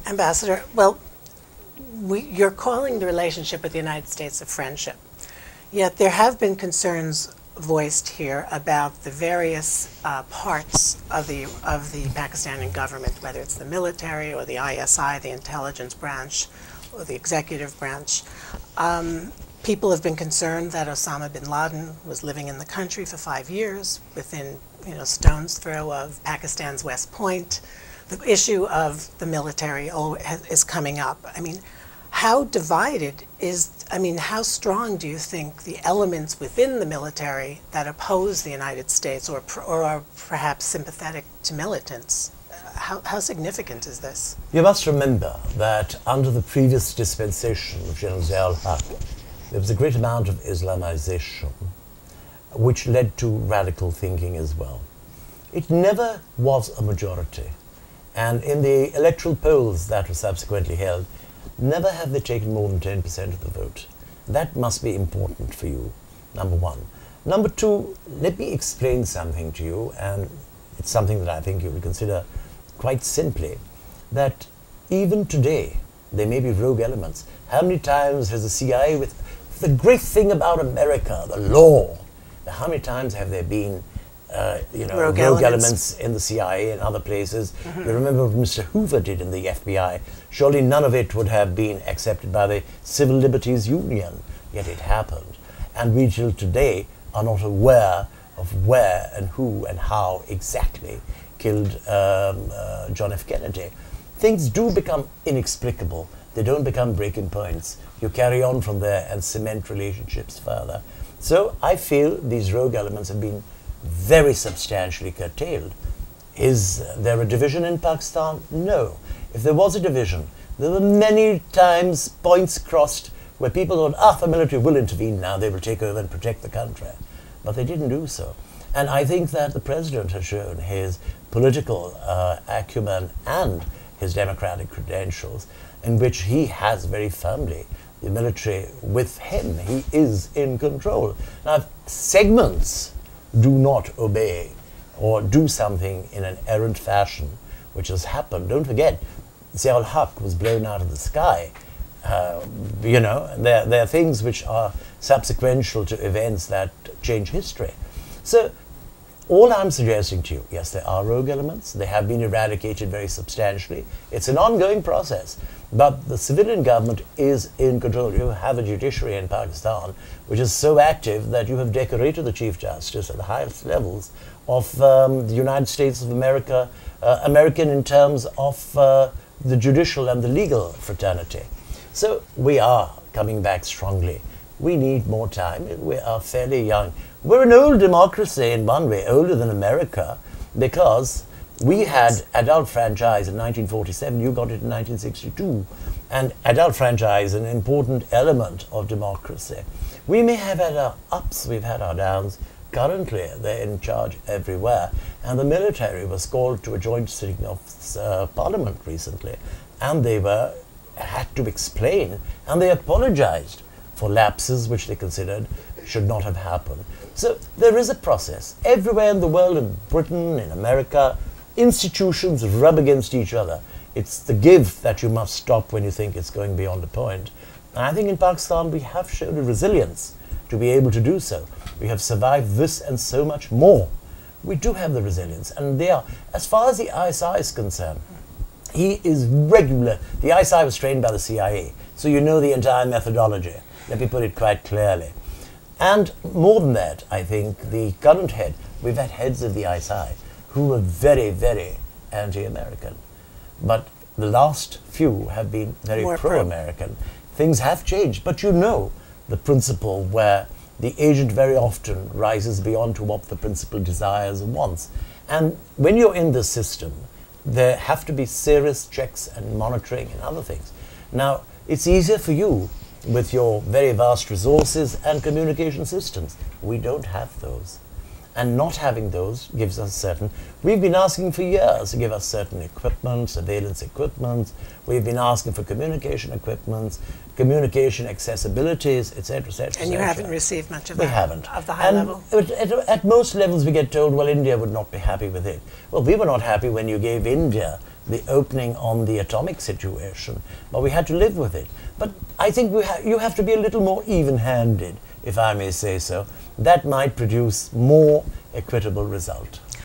Ambassador, well, you're calling the relationship with the United States a friendship. Yet there have been concerns voiced here about the various parts of the Pakistani government, whether it's the military or the ISI, the intelligence branch, or the executive branch. People have been concerned that Osama bin Laden was living in the country for 5 years, within stone's throw of Pakistan's West Point. The issue of the military is coming up. I mean, how divided how strong do you think the elements within the military that oppose the United States or are perhaps sympathetic to militants, how significant is this? You must remember that under the previous dispensation of General Zia-ul-Haq, there was a great amount of Islamization, which led to radical thinking as well. It never was a majority. And in the electoral polls that were subsequently held, never have they taken more than 10% of the vote. That must be important for you, number one. Number two, let me explain something to you, and it's something that I think you will consider quite simply, that even today, there may be rogue elements. How many times has the CIA, with the great thing about America, the law, how many times have there been rogue elements in the CIA and other places? You remember what Mr. Hoover did in the FBI. Surely none of it would have been accepted by the Civil Liberties Union, yet it happened. And we till today are not aware of where and who and how exactly killed John F. Kennedy. Things do become inexplicable. They don't become breaking points. You carry on from there and cement relationships further. So I feel these rogue elements have been very substantially curtailed. Is there a division in Pakistan? No. If there was a division, there were many times points crossed where people thought, the military will intervene now, they will take over and protect the country. But they didn't do so. And I think that the president has shown his political acumen and his democratic credentials, in which he has very firmly the military with him. He is in control. Now, if segments do not obey or do something in an errant fashion, which has happened, don't forget, Zia-ul-Haq was blown out of the sky. There are things which are subsequential to events that change history. So all I'm suggesting to you, yes, there are rogue elements. They have been eradicated very substantially. It's an ongoing process. But the civilian government is in control. You have a judiciary in Pakistan which is so active that you have decorated the Chief Justice at the highest levels of the United States of America, American in terms of the judicial and the legal fraternity. So we are coming back strongly. We need more time. We are fairly young. We're an old democracy in one way, older than America, because we had adult franchise in 1947, you got it in 1962. And adult franchise, an important element of democracy. We may have had our ups, we've had our downs. Currently, they're in charge everywhere. And the military was called to a joint sitting of Parliament recently. And they had to explain, and they apologized for lapses which they considered should not have happened. So there is a process. Everywhere in the world, in Britain, in America, institutions rub against each other. It's the give that you must stop when you think it's going beyond a point. And I think in Pakistan we have shown a resilience to be able to do so. We have survived this and so much more. We do have the resilience, and they are. As far as the ISI is concerned, he is regular. The ISI was trained by the CIA, so you know the entire methodology. Let me put it quite clearly. And more than that, I think the current head, we've had heads of the ISI who were very, very anti-American. But the last few have been very pro-American. Things have changed, but you know the principle where the agent very often rises beyond to what the principal desires and wants. And when you're in this system, there have to be serious checks and monitoring and other things. Now, it's easier for you with your very vast resources and communication systems. We don't have those. And not having those gives us certain... We've been asking for years to give us certain equipment, surveillance equipment. We've been asking for communication equipment, communication accessibilities, etc., etc. And you haven't received much of that? We haven't. Of the high level? At most levels we get told, well, India would not be happy with it. Well, we were not happy when you gave India the opening on the atomic situation, but we had to live with it. But I think you have to be a little more even-handed, if I may say so. That might produce more equitable result.